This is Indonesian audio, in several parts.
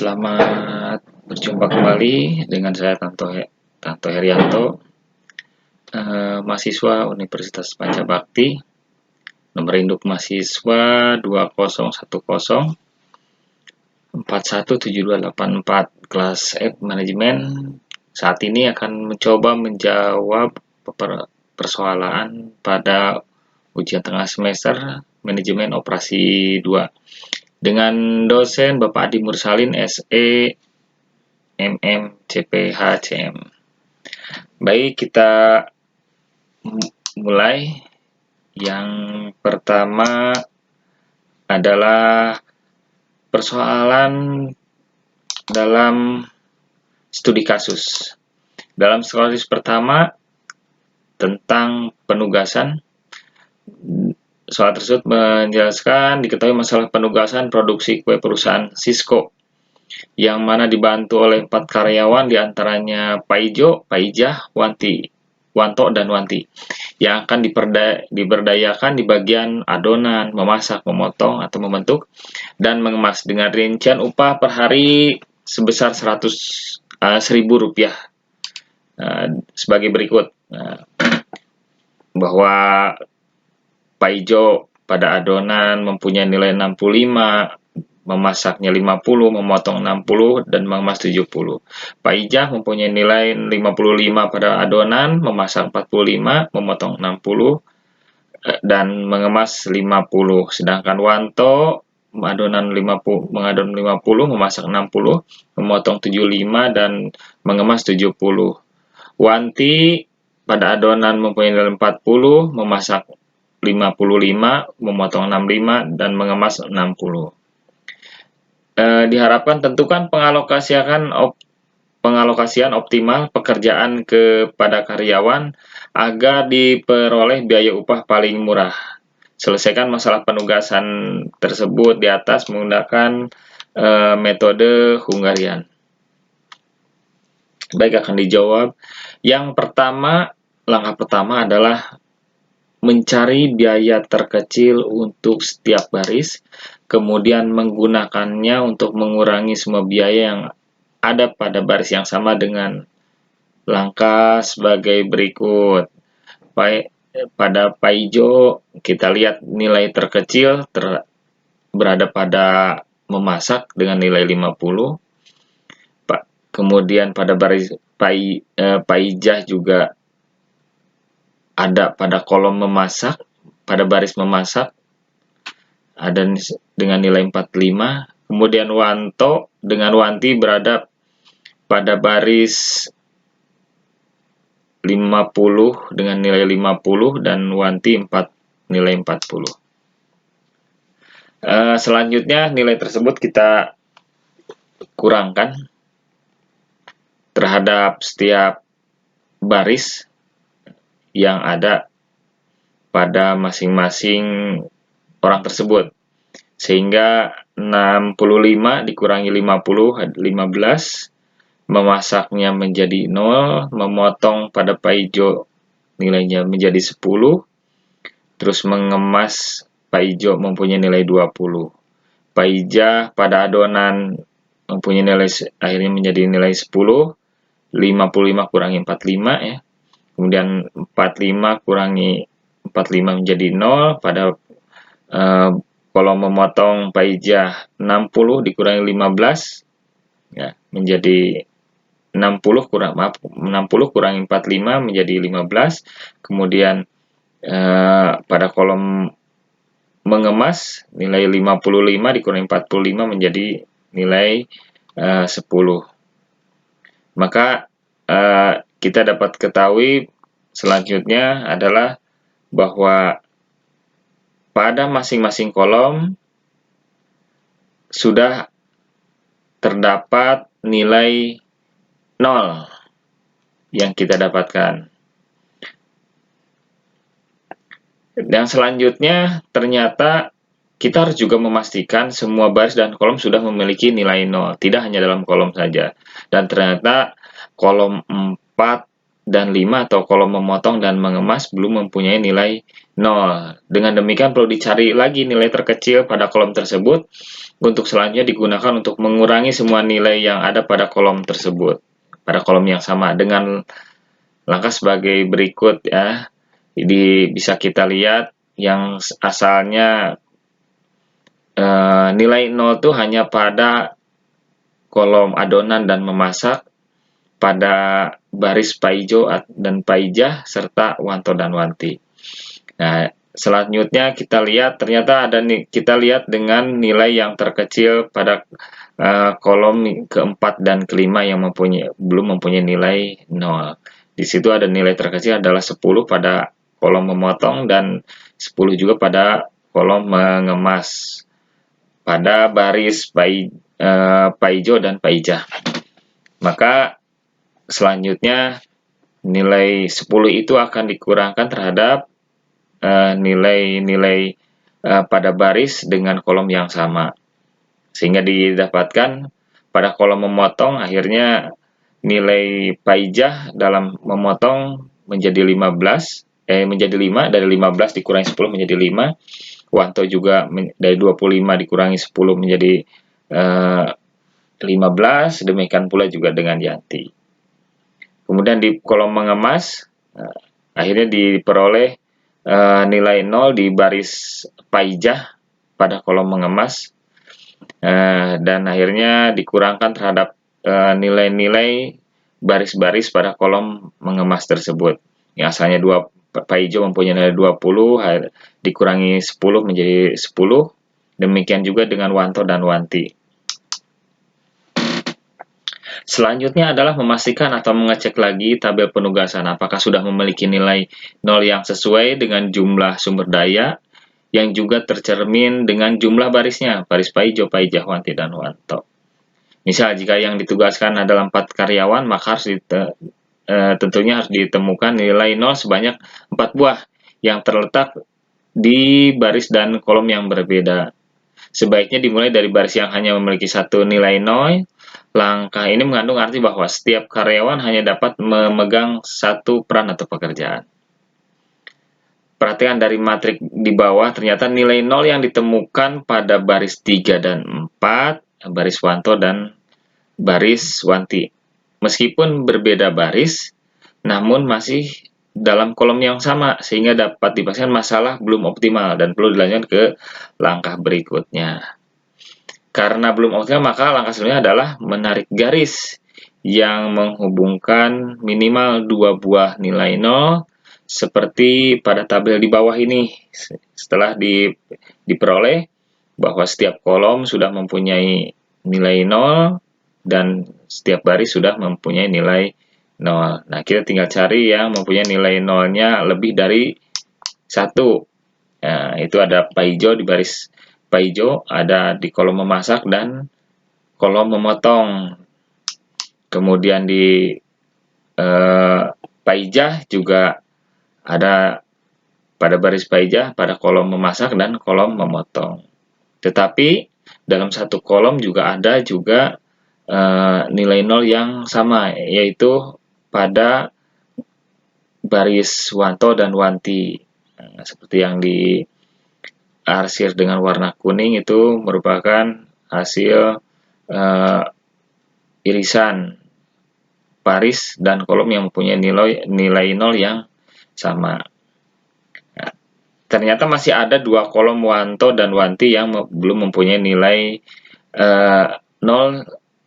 Selamat berjumpa kembali dengan saya Tanto Herianto, mahasiswa Universitas Pancabakti, nomor induk mahasiswa 2010417284, kelas F Manajemen. Saat ini akan mencoba menjawab persoalan pada ujian tengah semester Manajemen Operasi 2 dengan dosen Bapak Adi Mursalin, SE, MM, CPH, CM. Baik, kita mulai. Yang pertama adalah persoalan dalam studi kasus. Dalam kasus pertama tentang penugasan, soal tersebut menjelaskan diketahui masalah penugasan produksi kue perusahaan Cisco, yang mana dibantu oleh 4 karyawan, diantaranya Pak Ijo, Pak Ijah, Wanto, dan Wanti, yang akan diberdayakan di bagian adonan, memasak, memotong atau membentuk, dan mengemas dengan rincian upah per hari sebesar Rp1.000 sebagai berikut. Bahwa Pak Ijo pada adonan mempunyai nilai 65, memasaknya 50, memotong 60, dan mengemas 70. Pak Ijah mempunyai nilai 55 pada adonan, memasak 45, memotong 60, dan mengemas 50. Sedangkan Wanto mengadon 50, memasak 60, memotong 75, dan mengemas 70. Wanti pada adonan mempunyai nilai 40, memasak 55, memotong 65, dan mengemas 60. Diharapkan tentukan pengalokasian optimal pekerjaan kepada karyawan agar diperoleh biaya upah paling murah. Selesaikan masalah penugasan tersebut di atas menggunakan metode Hungarian. Baik, akan dijawab. Yang pertama, langkah pertama adalah mencari biaya terkecil untuk setiap baris, kemudian menggunakannya untuk mengurangi semua biaya yang ada pada baris yang sama dengan langkah sebagai berikut. Pada Pak Ijo, kita lihat nilai terkecil berada pada memasak dengan nilai 50. Kemudian pada baris Pak Ijah juga ada pada kolom memasak, pada baris memasak ada dengan nilai 45. Kemudian Wanto dengan Wanti berada pada baris 50 dengan nilai 50, dan Wanti nilai 40. Selanjutnya nilai tersebut kita kurangkan terhadap setiap baris yang ada pada masing-masing orang tersebut, sehingga 65 dikurangi 50, 15, memasaknya menjadi 0, memotong pada Pak Ijo nilainya menjadi 10, terus mengemas Pak Ijo mempunyai nilai 20. Pak Ijah pada adonan mempunyai nilai akhirnya menjadi nilai 10, 55 kurangi 45 ya. Kemudian 45 kurangi 45 menjadi 0, pada kolom memotong Pak Ijah 60 dikurangi 15 ya, menjadi 60 kurangi 45 menjadi 15. Kemudian pada kolom mengemas nilai 55 dikurangi 45 menjadi nilai 10. Maka kita dapat ketahui selanjutnya adalah bahwa pada masing-masing kolom sudah terdapat nilai 0 yang kita dapatkan. Dan selanjutnya ternyata kita harus juga memastikan semua baris dan kolom sudah memiliki nilai 0, tidak hanya dalam kolom saja. Dan ternyata kolom 4 dan 5 atau kolom memotong dan mengemas belum mempunyai nilai 0. Dengan demikian perlu dicari lagi nilai terkecil pada kolom tersebut untuk selanjutnya digunakan untuk mengurangi semua nilai yang ada pada kolom tersebut, pada kolom yang sama dengan langkah sebagai berikut ya. Jadi bisa kita lihat yang asalnya nilai 0 itu hanya pada kolom adonan dan memasak, pada baris Paijo dan Paijah, serta Wanto dan Wanti. Nah, selanjutnya kita lihat ternyata kita lihat dengan nilai yang terkecil pada kolom keempat dan kelima yang belum mempunyai nilai 0. Di situ ada nilai terkecil adalah 10 pada kolom memotong dan 10 juga pada kolom mengemas pada baris Paijo dan Paijah. Maka selanjutnya nilai 10 itu akan dikurangkan terhadap nilai-nilai pada baris dengan kolom yang sama, sehingga didapatkan pada kolom memotong akhirnya nilai Paijah dalam memotong menjadi 5, dari 15 dikurangi 10 menjadi 5. Wanto juga dari 25 dikurangi 10 menjadi 15, demikian pula juga dengan Yanti. Kemudian di kolom mengemas akhirnya diperoleh nilai 0 di baris Paijah pada kolom mengemas, dan akhirnya dikurangkan terhadap nilai-nilai baris-baris pada kolom mengemas tersebut. Yang asalnya Paijo mempunyai nilai 20, dikurangi 10 menjadi 10. Demikian juga dengan Wanto dan Wanti. Selanjutnya adalah memastikan atau mengecek lagi tabel penugasan apakah sudah memiliki nilai 0 yang sesuai dengan jumlah sumber daya yang juga tercermin dengan jumlah barisnya, baris Paijo, Paijah, Wanti, dan Wanto. Misal jika yang ditugaskan adalah 4 karyawan, maka tentunya harus ditemukan nilai 0 sebanyak 4 buah yang terletak di baris dan kolom yang berbeda. Sebaiknya dimulai dari baris yang hanya memiliki satu nilai 0. Langkah ini mengandung arti bahwa setiap karyawan hanya dapat memegang satu peran atau pekerjaan. Perhatikan dari matrik di bawah, ternyata nilai 0 yang ditemukan pada baris 3 dan 4, baris Wanto dan baris Wanti. Meskipun berbeda baris, namun masih dalam kolom yang sama, sehingga dapat dipastikan masalah belum optimal dan perlu dilanjutkan ke langkah berikutnya. Karena belum optimal, maka langkah selanjutnya adalah menarik garis yang menghubungkan minimal 2 buah nilai 0, seperti pada tabel di bawah ini. Setelah diperoleh bahwa setiap kolom sudah mempunyai nilai 0 dan setiap baris sudah mempunyai nilai 0. Nah, kita tinggal cari yang mempunyai nilai 0-nya lebih dari 1. Nah, itu ada Paijo di baris Paijo, ada di kolom memasak dan kolom memotong. Kemudian di Paijah juga ada pada baris Paijah, pada kolom memasak dan kolom memotong. Tetapi dalam satu kolom juga ada nilai 0 yang sama, yaitu pada baris Wanto dan Wanti. Nah, seperti yang diarsir dengan warna kuning itu merupakan hasil irisan baris dan kolom yang mempunyai nilai 0 yang sama. Nah, ternyata masih ada 2 kolom Wanto dan Wanti yang belum mempunyai nilai 0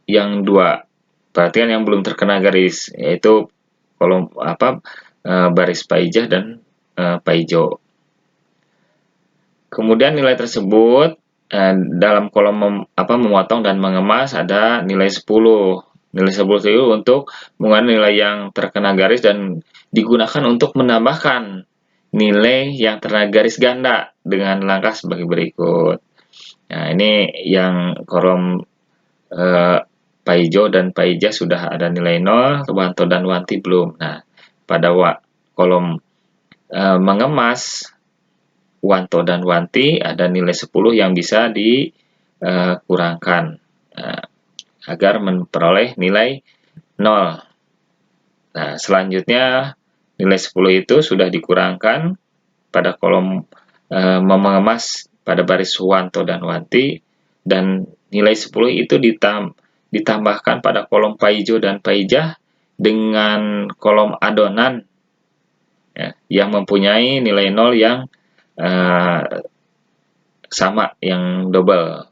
yang 2. Perhatikan yang belum terkena garis, yaitu kolom baris Paijah dan Paijo. Kemudian nilai tersebut dalam kolom memotong dan mengemas ada nilai 10. Nilai 10 itu untuk menggunakan nilai yang terkena garis dan digunakan untuk menambahkan nilai yang terkena garis ganda dengan langkah sebagai berikut. Nah, ini yang kolom Paijo dan Paijah sudah ada nilai 0, Wanto dan Wanti belum. Nah, pada kolom mengemas Wanto dan Wanti ada nilai 10 yang bisa dikurangkan agar memperoleh nilai 0. Nah, selanjutnya nilai 10 itu sudah dikurangkan pada kolom mengemas pada baris Wanto dan Wanti, dan nilai 10 itu ditambahkan pada kolom Paijo dan Paijah dengan kolom adonan ya, yang mempunyai nilai 0 yang sama, yang double,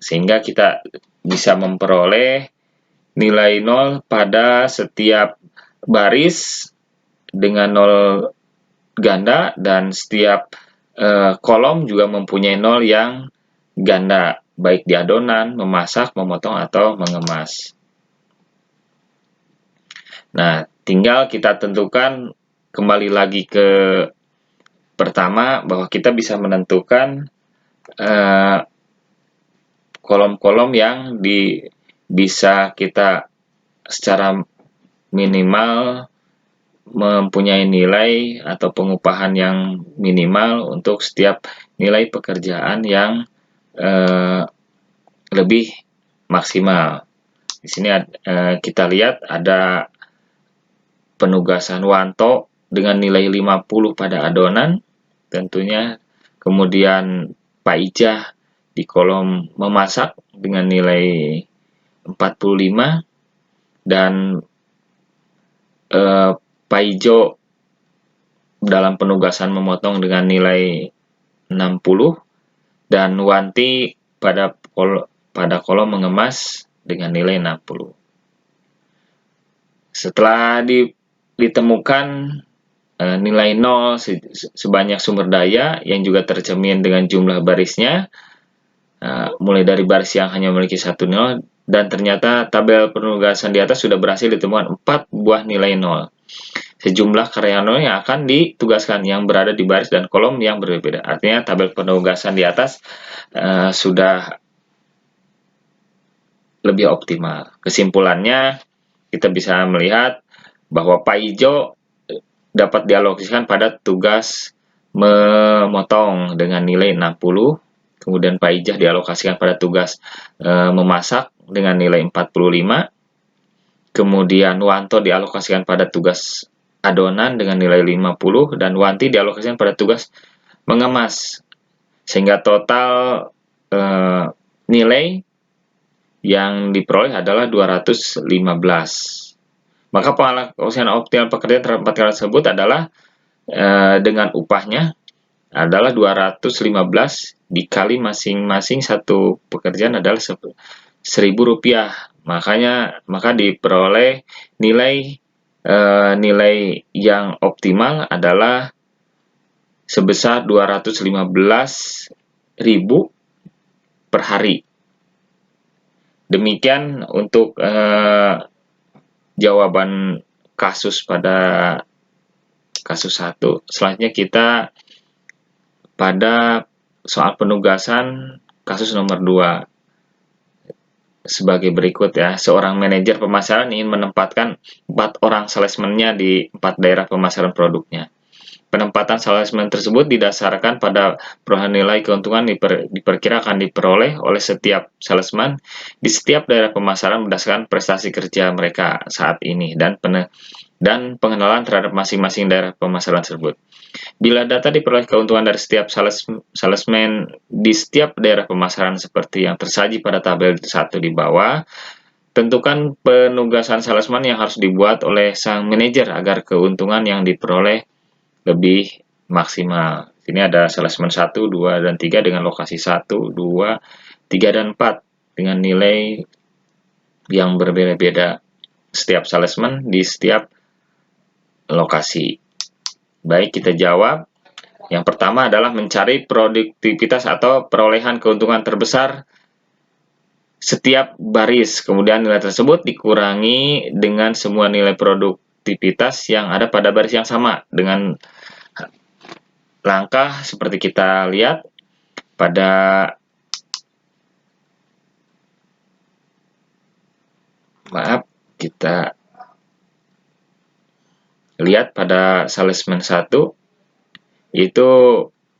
sehingga kita bisa memperoleh nilai 0 pada setiap baris dengan 0 ganda, dan setiap kolom juga mempunyai 0 yang ganda, baik di adonan, memasak, memotong, atau mengemas. Nah, tinggal kita tentukan kembali lagi ke pertama, bahwa kita bisa menentukan kolom-kolom yang bisa kita secara minimal mempunyai nilai atau pengupahan yang minimal untuk setiap nilai pekerjaan yang lebih maksimal. Di sini kita lihat ada penugasan Wanto dengan nilai 50 pada adonan tentunya, kemudian Paijah di kolom memasak dengan nilai 45, dan Paijo dalam penugasan memotong dengan nilai 60, dan Wanti pada kolom mengemas dengan nilai 60. Setelah ditemukan nilai 0 sebanyak sumber daya yang juga tercermin dengan jumlah barisnya, mulai dari baris yang hanya memiliki 1 0, dan ternyata tabel penugasan di atas sudah berhasil ditemukan 4 buah nilai 0. Sejumlah karya 0 yang akan ditugaskan yang berada di baris dan kolom yang berbeda. Artinya tabel penugasan di atas sudah lebih optimal. Kesimpulannya, kita bisa melihat bahwa Paijo dapat dialokasikan pada tugas memotong dengan nilai 60, kemudian Paijah dialokasikan pada tugas memasak dengan nilai 45, kemudian Wanto dialokasikan pada tugas adonan dengan nilai 50, dan Wanti dialokasikan pada tugas mengemas, sehingga total nilai yang diperoleh adalah 215. Maka pengalokasian optimal pekerjaan terhadap 4 karya tersebut adalah dengan upahnya adalah 215 dikali masing-masing satu pekerjaan adalah Rp1.000. Maka diperoleh nilai yang optimal adalah sebesar 215.000 per hari. Demikian untuk jawaban kasus pada kasus 1. Selanjutnya kita pada soal penugasan kasus nomor 2 sebagai berikut ya. Seorang manajer pemasaran ingin menempatkan 4 orang salesman-nya di 4 daerah pemasaran produknya. Penempatan salesman tersebut didasarkan pada perolehan nilai keuntungan diperkirakan diperoleh oleh setiap salesman di setiap daerah pemasaran berdasarkan prestasi kerja mereka saat ini dan pengenalan terhadap masing-masing daerah pemasaran tersebut. Bila data diperoleh keuntungan dari setiap salesman di setiap daerah pemasaran seperti yang tersaji pada tabel 1 di bawah, tentukan penugasan salesman yang harus dibuat oleh sang manajer agar keuntungan yang diperoleh lebih maksimal. Ini ada salesman 1, 2, dan 3 dengan lokasi 1, 2, 3, dan 4 dengan nilai yang berbeda-beda setiap salesman di setiap lokasi. Baik, kita jawab. Yang pertama adalah mencari produktivitas atau perolehan keuntungan terbesar setiap baris. Kemudian nilai tersebut dikurangi dengan semua nilai produktivitas yang ada pada baris yang sama dengan langkah seperti kita lihat pada kita lihat pada salesman 1 itu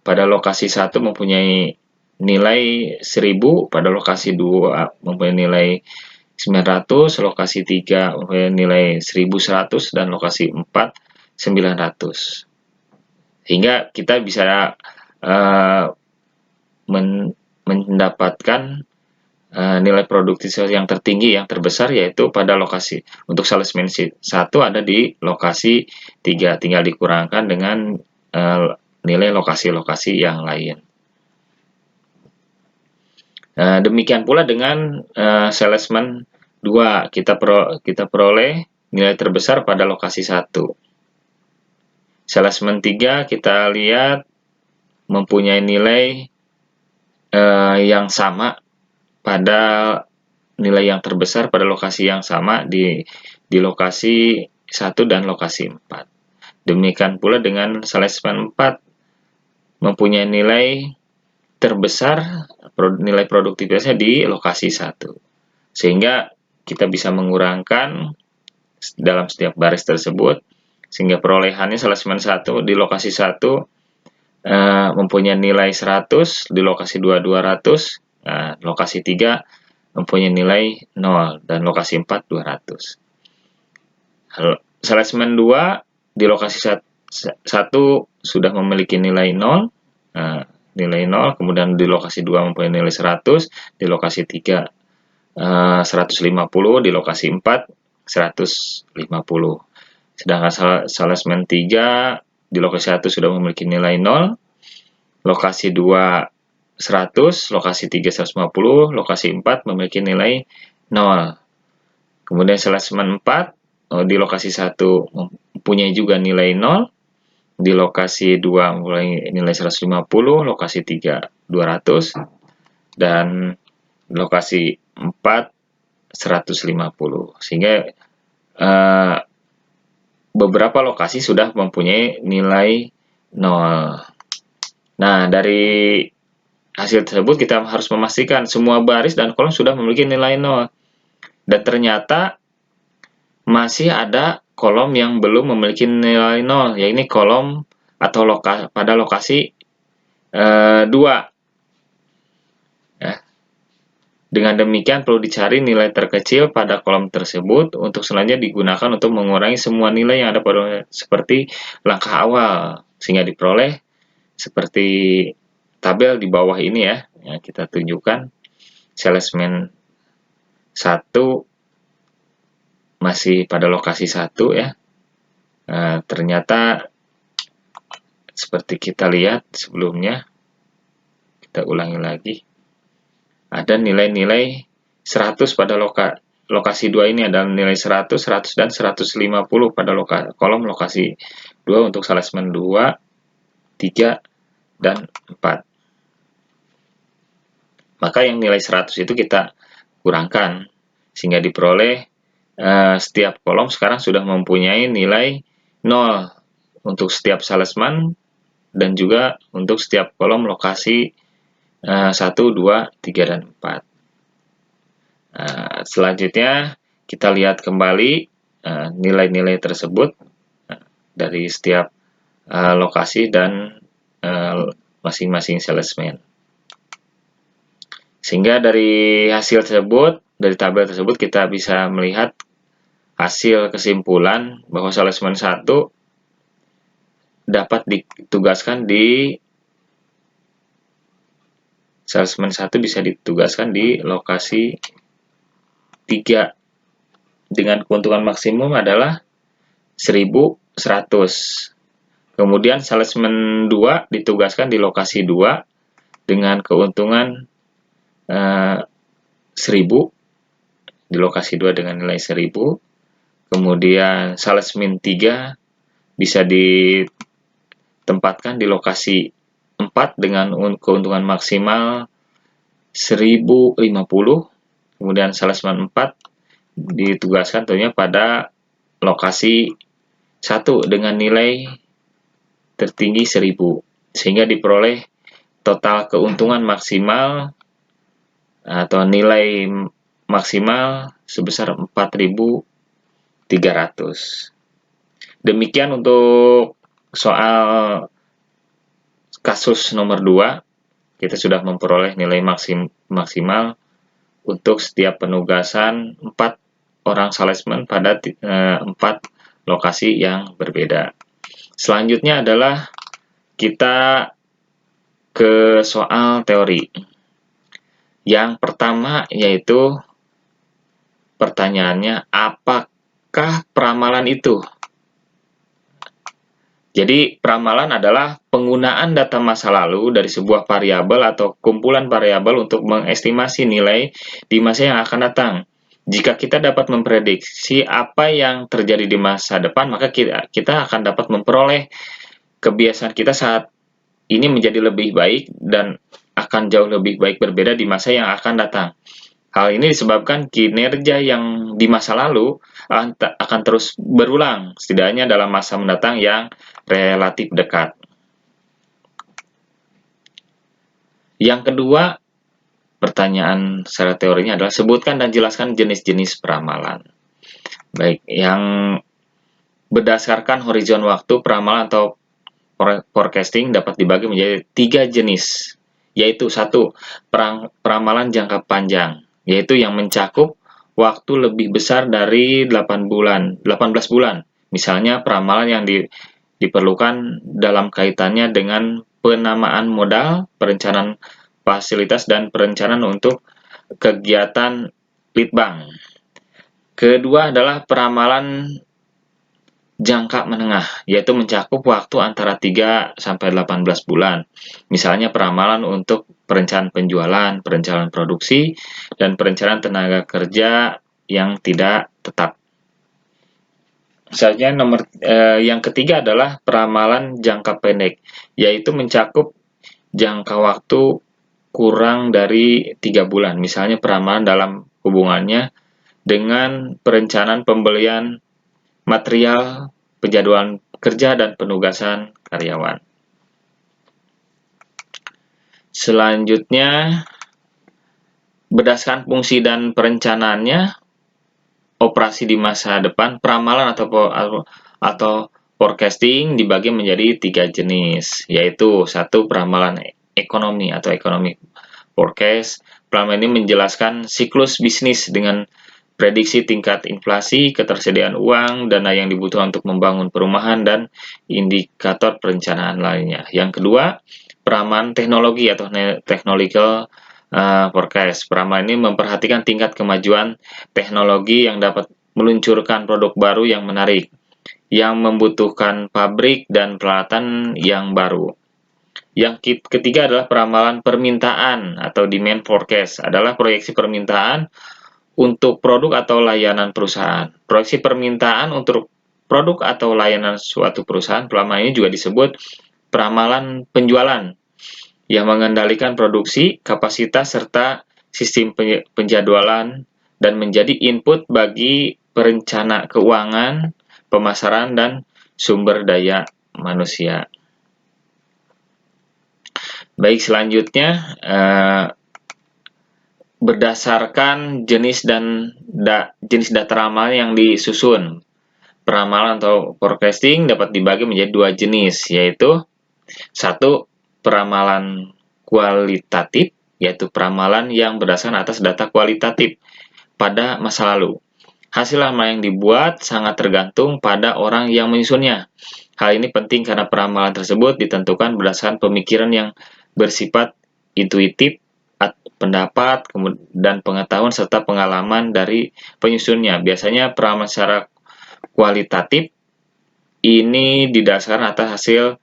pada lokasi 1 mempunyai nilai 1000, pada lokasi 2 mempunyai nilai 900, lokasi 3 mempunyai nilai 1100, dan lokasi 4 900. sehingga kita bisa mendapatkan nilai produktivitas yang tertinggi, yang terbesar, yaitu pada lokasi untuk salesman 1 ada di lokasi 3, tinggal dikurangkan dengan nilai lokasi-lokasi yang lain. Demikian pula dengan salesman 2, kita peroleh nilai terbesar pada lokasi 1. Salesman 3 kita lihat mempunyai nilai yang sama pada nilai yang terbesar pada lokasi yang sama di lokasi 1 dan lokasi 4. Demikian pula dengan salesman 4 mempunyai nilai terbesar, nilai produktivitasnya di lokasi 1. Sehingga kita bisa mengurangkan dalam setiap baris tersebut, sehingga perolehannya salesman 1 di lokasi 1 mempunyai nilai 100, di lokasi 2 200, lokasi 3 mempunyai nilai 0, dan lokasi 4 200. Salesman 2 di lokasi 1 sudah memiliki nilai 0, kemudian di lokasi 2 mempunyai nilai 100, di lokasi 3 150, di lokasi 4 150. Sedangkan salesman 3 di lokasi 1 sudah memiliki nilai 0, lokasi 2 100, lokasi 3 150, lokasi 4 memiliki nilai 0. Kemudian salesman 4 di lokasi 1 mempunyai juga nilai 0, di lokasi 2 mempunyai nilai 150, lokasi 3 200, dan lokasi 4 150. Sehingga beberapa lokasi sudah mempunyai nilai 0. Nah, dari hasil tersebut kita harus memastikan semua baris dan kolom sudah memiliki nilai 0. Dan ternyata masih ada kolom yang belum memiliki nilai 0, yaitu kolom atau pada lokasi 2. Dengan demikian perlu dicari nilai terkecil pada kolom tersebut untuk selanjutnya digunakan untuk mengurangi semua nilai yang ada pada seperti langkah awal, sehingga diperoleh seperti tabel di bawah ini ya, yang kita tunjukkan. Salesman 1 masih pada lokasi 1 ya. Ternyata seperti kita lihat sebelumnya, kita ulangi lagi. Ada nilai-nilai 100 pada lokasi 2 ini, adalah nilai 100, 100, dan 150 pada kolom lokasi 2 untuk salesman 2, 3, dan 4. Maka yang nilai 100 itu kita kurangkan, sehingga diperoleh setiap kolom sekarang sudah mempunyai nilai 0 untuk setiap salesman, dan juga untuk setiap kolom lokasi 1, 2, 3, dan 4. Selanjutnya kita lihat kembali nilai-nilai tersebut dari setiap lokasi dan masing-masing salesman. Sehingga dari hasil tersebut, dari tabel tersebut kita bisa melihat hasil kesimpulan bahwa salesman 1 dapat ditugaskan di salesman 1 bisa ditugaskan di lokasi 3 dengan keuntungan maksimum adalah 1100. Kemudian salesman 2 ditugaskan di lokasi 2 dengan keuntungan 1000, di lokasi 2 dengan nilai 1000. Kemudian salesman 3 bisa ditempatkan di lokasi 4 dengan keuntungan maksimal 1050. Kemudian salesman 4 ditugaskan tentunya pada lokasi 1 dengan nilai tertinggi 1000, sehingga diperoleh total keuntungan maksimal atau nilai maksimal sebesar 4300. Demikian untuk soal kasus nomor 2, kita sudah memperoleh nilai maksimal untuk setiap penugasan 4 orang salesman pada 4 lokasi yang berbeda. Selanjutnya adalah kita ke soal teori. Yang pertama yaitu pertanyaannya, apakah peramalan itu? Jadi, peramalan adalah penggunaan data masa lalu dari sebuah variabel atau kumpulan variabel untuk mengestimasi nilai di masa yang akan datang. Jika kita dapat memprediksi apa yang terjadi di masa depan, maka kita akan dapat memperoleh kebiasaan kita saat ini menjadi lebih baik dan akan jauh lebih baik berbeda di masa yang akan datang. Hal ini disebabkan kinerja yang di masa lalu akan terus berulang, setidaknya dalam masa mendatang yang relatif dekat. Yang kedua, pertanyaan secara teorinya adalah sebutkan dan jelaskan jenis-jenis peramalan. Baik, yang berdasarkan horizon waktu, peramalan atau forecasting dapat dibagi menjadi 3 jenis, yaitu 1. Peramalan jangka panjang, yaitu yang mencakup waktu lebih besar dari 18 bulan. Misalnya peramalan yang diperlukan dalam kaitannya dengan penamaan modal, perencanaan fasilitas, dan perencanaan untuk kegiatan lead bank. Kedua adalah peramalan jangka menengah, yaitu mencakup waktu antara 3-18 bulan. Misalnya peramalan untuk perencanaan penjualan, perencanaan produksi, dan perencanaan tenaga kerja yang tidak tetap. Misalnya yang ketiga adalah peramalan jangka pendek, yaitu mencakup jangka waktu kurang dari 3 bulan. Misalnya peramalan dalam hubungannya dengan perencanaan pembelian material, penjadwalan kerja, dan penugasan karyawan. Selanjutnya, berdasarkan fungsi dan perencanaannya, operasi di masa depan, peramalan atau forecasting dibagi menjadi 3 jenis, yaitu 1. Peramalan ekonomi atau economic forecast. Peramalan ini menjelaskan siklus bisnis dengan prediksi tingkat inflasi, ketersediaan uang, dana yang dibutuhkan untuk membangun perumahan, dan indikator perencanaan lainnya. Yang kedua, peramalan teknologi atau technological forecast. Peramalan ini memperhatikan tingkat kemajuan teknologi yang dapat meluncurkan produk baru yang menarik, yang membutuhkan pabrik dan peralatan yang baru. Yang ketiga adalah peramalan permintaan atau demand forecast, adalah proyeksi permintaan untuk produk atau layanan perusahaan. Proyeksi permintaan untuk produk atau layanan suatu perusahaan, peramalan ini juga disebut peramalan penjualan, yang mengendalikan produksi, kapasitas, serta sistem penjadwalan, dan menjadi input bagi perencana keuangan, pemasaran, dan sumber daya manusia. Baik, selanjutnya berdasarkan jenis data ramalan yang disusun. Peramalan atau forecasting dapat dibagi menjadi 2 jenis, yaitu 1. Peramalan kualitatif, yaitu peramalan yang berdasarkan atas data kualitatif pada masa lalu. Hasil ramalan yang dibuat sangat tergantung pada orang yang menyusunnya. Hal ini penting karena peramalan tersebut ditentukan berdasarkan pemikiran yang bersifat intuitif, pendapat, dan pengetahuan serta pengalaman dari penyusunnya. Biasanya peramalan secara kualitatif ini didasarkan atas hasil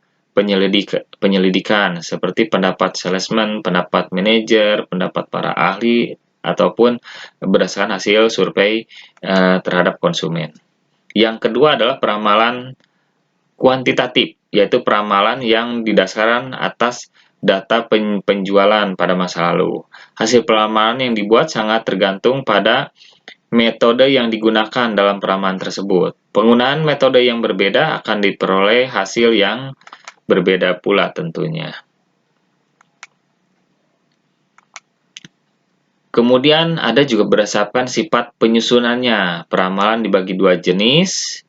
penyelidikan seperti pendapat salesman, pendapat manajer, pendapat para ahli, ataupun berdasarkan hasil survei terhadap konsumen. Yang kedua adalah peramalan kuantitatif, yaitu peramalan yang didasarkan atas data penjualan pada masa lalu. Hasil peramalan yang dibuat sangat tergantung pada metode yang digunakan dalam peramalan tersebut. Penggunaan metode yang berbeda akan diperoleh hasil yang berbeda pula tentunya. Kemudian ada juga berdasarkan sifat penyusunannya. Peramalan dibagi 2 jenis,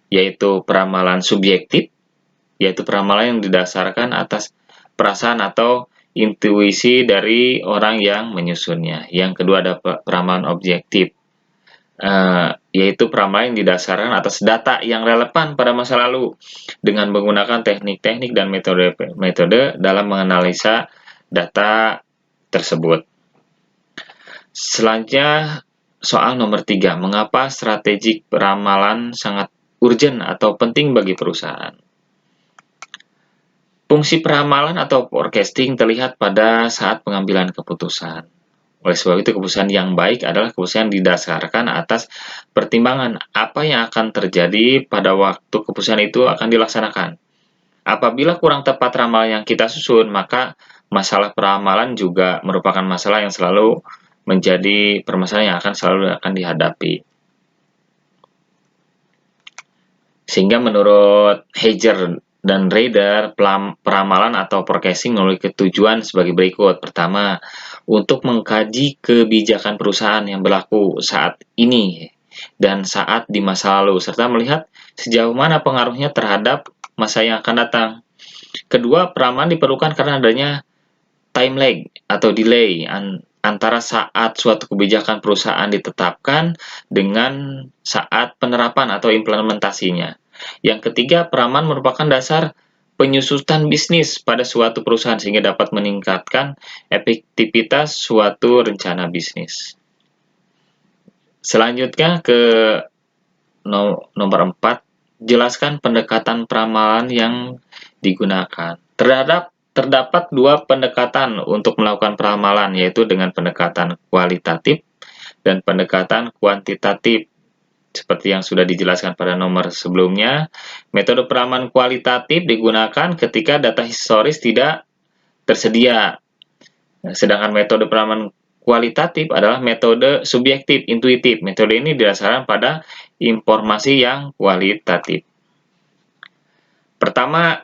yaitu peramalan subjektif, yaitu peramalan yang didasarkan atas perasaan atau intuisi dari orang yang menyusunnya. Yang kedua ada peramalan objektif. yaitu peramalan yang didasarkan atas data yang relevan pada masa lalu dengan menggunakan teknik-teknik dan metode dalam menganalisa data tersebut. Selanjutnya, soal nomor 3, mengapa strategi peramalan sangat urgent atau penting bagi perusahaan? Fungsi peramalan atau forecasting terlihat pada saat pengambilan keputusan. Oleh sebab itu, keputusan yang baik adalah keputusan yang didasarkan atas pertimbangan apa yang akan terjadi pada waktu keputusan itu akan dilaksanakan. Apabila kurang tepat ramalan yang kita susun, maka masalah peramalan juga merupakan masalah yang selalu menjadi permasalahan yang selalu akan dihadapi. Sehingga menurut Heiger dan Rader, peramalan atau forecasting memiliki tujuan sebagai berikut. Pertama, untuk mengkaji kebijakan perusahaan yang berlaku saat ini dan saat di masa lalu, serta melihat sejauh mana pengaruhnya terhadap masa yang akan datang. Kedua, peramalan diperlukan karena adanya time lag atau delay antara saat suatu kebijakan perusahaan ditetapkan dengan saat penerapan atau implementasinya. Yang ketiga, peramalan merupakan dasar penyusutan bisnis pada suatu perusahaan sehingga dapat meningkatkan efektivitas suatu rencana bisnis. Selanjutnya ke nomor 4, jelaskan pendekatan peramalan yang digunakan. Terdapat dua pendekatan untuk melakukan peramalan, yaitu dengan pendekatan kualitatif dan pendekatan kuantitatif. Seperti yang sudah dijelaskan pada nomor sebelumnya, metode peramalan kualitatif digunakan ketika data historis tidak tersedia. Sedangkan metode peramalan kualitatif adalah metode subjektif, intuitif. Metode ini didasarkan pada informasi yang kualitatif. Pertama,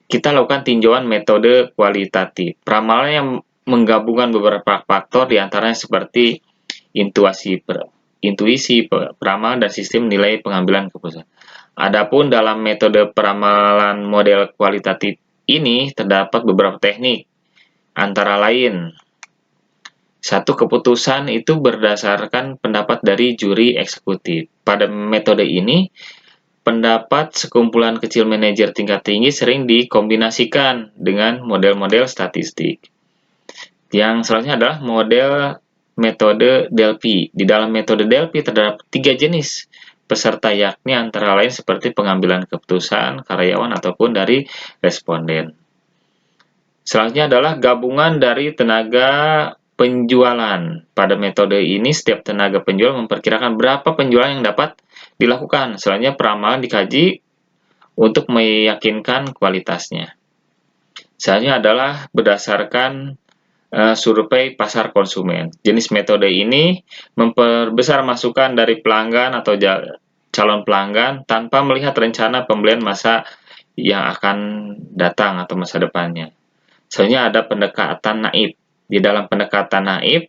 kita lakukan tinjauan metode kualitatif. Peramalan yang menggabungkan beberapa faktor diantaranya seperti intuisi peramalan dan sistem nilai pengambilan keputusan. Adapun dalam metode peramalan model kualitatif ini terdapat beberapa teknik, antara lain, satu, keputusan itu berdasarkan pendapat dari juri eksekutif. Pada metode ini, pendapat sekumpulan kecil manajer tingkat tinggi sering dikombinasikan dengan model-model statistik. Yang selanjutnya adalah metode Delphi. Di dalam metode Delphi terdapat 3 jenis peserta, yakni antara lain seperti pengambilan keputusan, karyawan, ataupun dari responden. Selanjutnya adalah gabungan dari tenaga penjualan. Pada metode ini, setiap tenaga penjual memperkirakan berapa penjualan yang dapat dilakukan. Selanjutnya, peramalan dikaji untuk meyakinkan kualitasnya. Selanjutnya adalah berdasarkan survei pasar konsumen. Jenis metode ini memperbesar masukan dari pelanggan atau calon pelanggan tanpa melihat rencana pembelian masa yang akan datang atau masa depannya. Selanjutnya ada pendekatan naif. Di dalam pendekatan naif,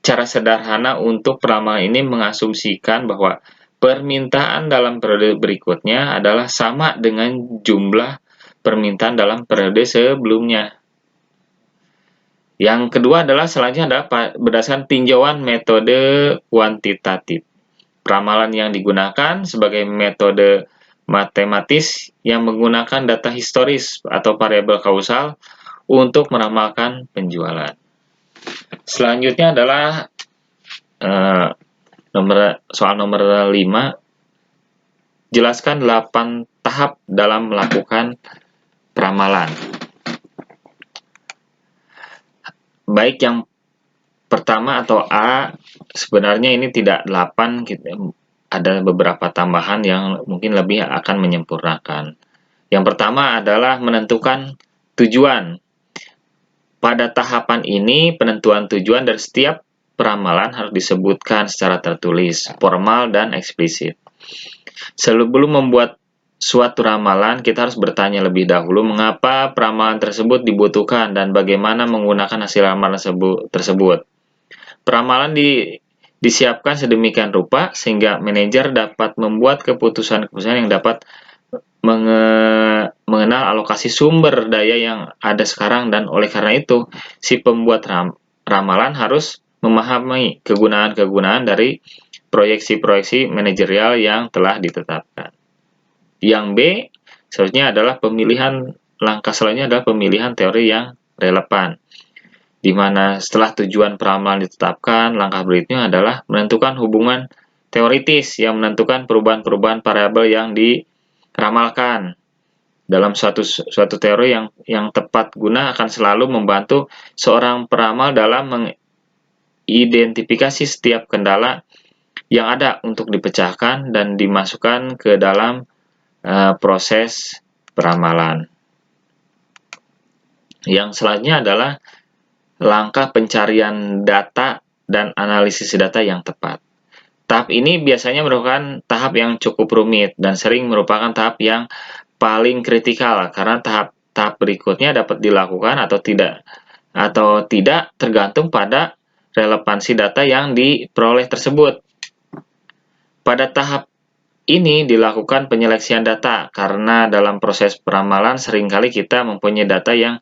cara sederhana untuk peramalan ini mengasumsikan bahwa permintaan dalam periode berikutnya adalah sama dengan jumlah permintaan dalam periode sebelumnya. Yang kedua adalah selanjutnya adalah berdasarkan tinjauan metode kuantitatif. Peramalan yang digunakan sebagai metode matematis yang menggunakan data historis atau variabel kausal untuk meramalkan penjualan. Selanjutnya adalah soal nomor 5. Jelaskan 8 tahap dalam melakukan peramalan. Baik yang pertama atau A, sebenarnya ini tidak 8, ada beberapa tambahan yang mungkin lebih akan menyempurnakan. Yang pertama adalah menentukan tujuan. Pada tahapan ini, penentuan tujuan dari setiap peramalan harus disebutkan secara tertulis, formal, dan eksplisit. Sebelum membuat suatu ramalan, kita harus bertanya lebih dahulu mengapa peramalan tersebut dibutuhkan dan bagaimana menggunakan hasil ramalan tersebut. Peramalan disiapkan sedemikian rupa sehingga manajer dapat membuat keputusan-keputusan yang dapat mengenal alokasi sumber daya yang ada sekarang, dan oleh karena itu, si pembuat ramalan harus memahami kegunaan-kegunaan dari proyeksi-proyeksi manajerial yang telah ditetapkan. Yang B, selanjutnya adalah langkah selanjutnya adalah pemilihan teori yang relevan, di mana setelah tujuan peramalan ditetapkan, langkah berikutnya adalah menentukan hubungan teoritis yang menentukan perubahan-perubahan variabel yang diramalkan. Dalam suatu teori yang tepat guna akan selalu membantu seorang peramal dalam mengidentifikasi setiap kendala yang ada untuk dipecahkan dan dimasukkan ke dalam proses peramalan. Yang selanjutnya adalah langkah pencarian data dan analisis data yang tepat. Tahap ini biasanya merupakan tahap yang cukup rumit dan sering merupakan tahap yang paling kritikal karena tahap berikutnya dapat dilakukan atau tidak tergantung pada relevansi data yang diperoleh tersebut. Pada tahap ini dilakukan penyeleksian data karena dalam proses peramalan seringkali kita mempunyai data yang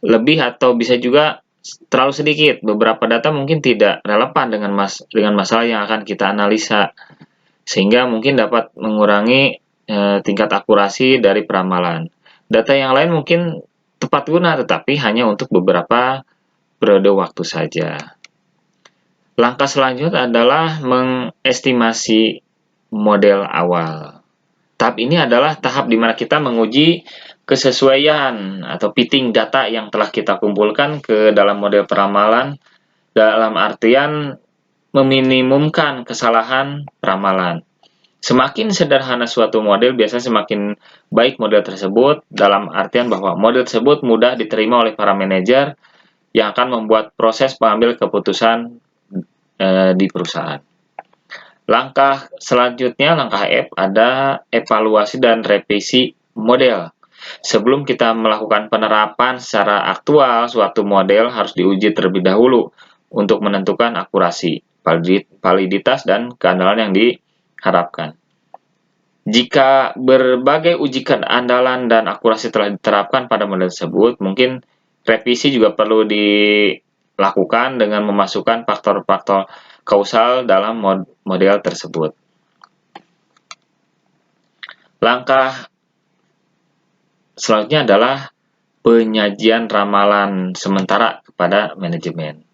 lebih atau bisa juga terlalu sedikit. Beberapa data mungkin tidak relevan dengan masalah yang akan kita analisa, sehingga mungkin dapat mengurangi tingkat akurasi dari peramalan. Data yang lain mungkin tepat guna, tetapi hanya untuk beberapa periode waktu saja. Langkah selanjutnya adalah mengestimasi model awal. Tahap ini adalah tahap di mana kita menguji kesesuaian atau fitting data yang telah kita kumpulkan ke dalam model peramalan, dalam artian meminimumkan kesalahan peramalan. Semakin sederhana suatu model, biasanya semakin baik model tersebut, dalam artian bahwa model tersebut mudah diterima oleh para manajer yang akan membuat proses pengambil keputusan di perusahaan. Langkah selanjutnya, langkah F, ada evaluasi dan revisi model. Sebelum kita melakukan penerapan secara aktual, suatu model harus diuji terlebih dahulu untuk menentukan akurasi, validitas, dan keandalan yang diharapkan. Jika berbagai uji keandalan dan akurasi telah diterapkan pada model tersebut, mungkin revisi juga perlu dilakukan dengan memasukkan faktor-faktor kausal dalam model tersebut. Langkah selanjutnya adalah penyajian ramalan sementara kepada manajemen.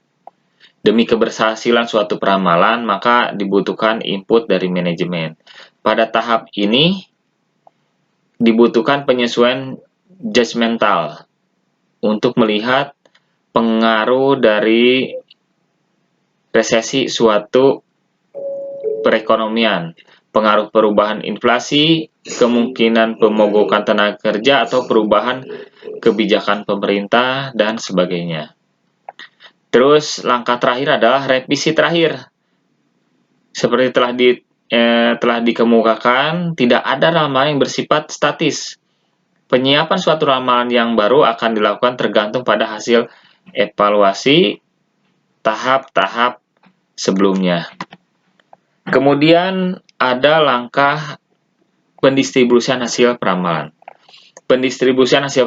Demi keberhasilan suatu peramalan, maka dibutuhkan input dari manajemen. Pada tahap ini, dibutuhkan penyesuaian judgmental untuk melihat pengaruh dari resesi suatu perekonomian, pengaruh perubahan inflasi, kemungkinan pemogokan tenaga kerja atau perubahan kebijakan pemerintah, dan sebagainya. Terus langkah terakhir adalah revisi terakhir. Seperti telah dikemukakan, tidak ada ramalan yang bersifat statis. Penyiapan suatu ramalan yang baru akan dilakukan tergantung pada hasil evaluasi tahap-tahap sebelumnya. Kemudian ada langkah pendistribusian hasil peramalan. Pendistribusian hasil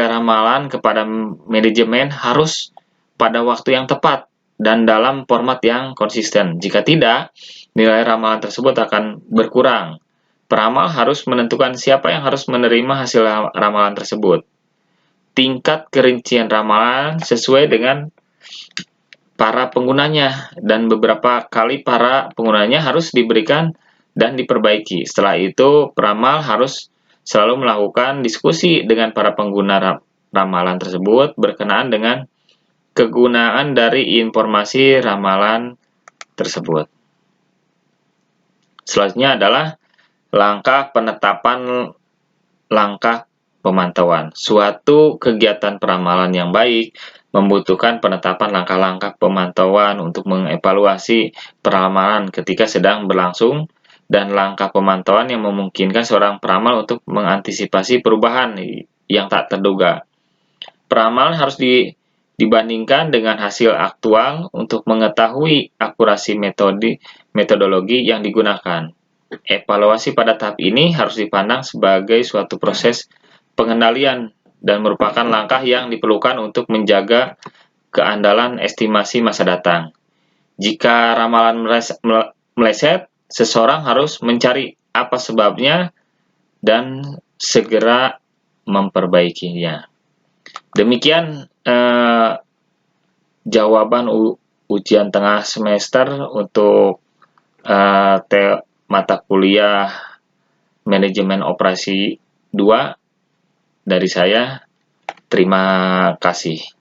ramalan kepada manajemen harus pada waktu yang tepat dan dalam format yang konsisten. Jika tidak, nilai ramalan tersebut akan berkurang. Peramal harus menentukan siapa yang harus menerima hasil ramalan tersebut. Tingkat kerincian ramalan sesuai dengan para penggunanya, dan beberapa kali para penggunanya harus diberikan dan diperbaiki. Setelah itu, peramal harus selalu melakukan diskusi dengan para pengguna ramalan tersebut berkenaan dengan kegunaan dari informasi ramalan tersebut. Selanjutnya adalah langkah penetapan langkah pemantauan. Suatu kegiatan peramalan yang baik membutuhkan penetapan langkah-langkah pemantauan untuk mengevaluasi peramalan ketika sedang berlangsung dan langkah pemantauan yang memungkinkan seorang peramal untuk mengantisipasi perubahan yang tak terduga. Peramalan harus dibandingkan dengan hasil aktual untuk mengetahui akurasi metodologi yang digunakan. Evaluasi pada tahap ini harus dipandang sebagai suatu proses pengendalian dan merupakan langkah yang diperlukan untuk menjaga keandalan estimasi masa datang. Jika ramalan meleset, seseorang harus mencari apa sebabnya dan segera memperbaikinya. Demikian jawaban ujian tengah semester untuk mata kuliah Manajemen Operasi 2 dari saya. Terima kasih.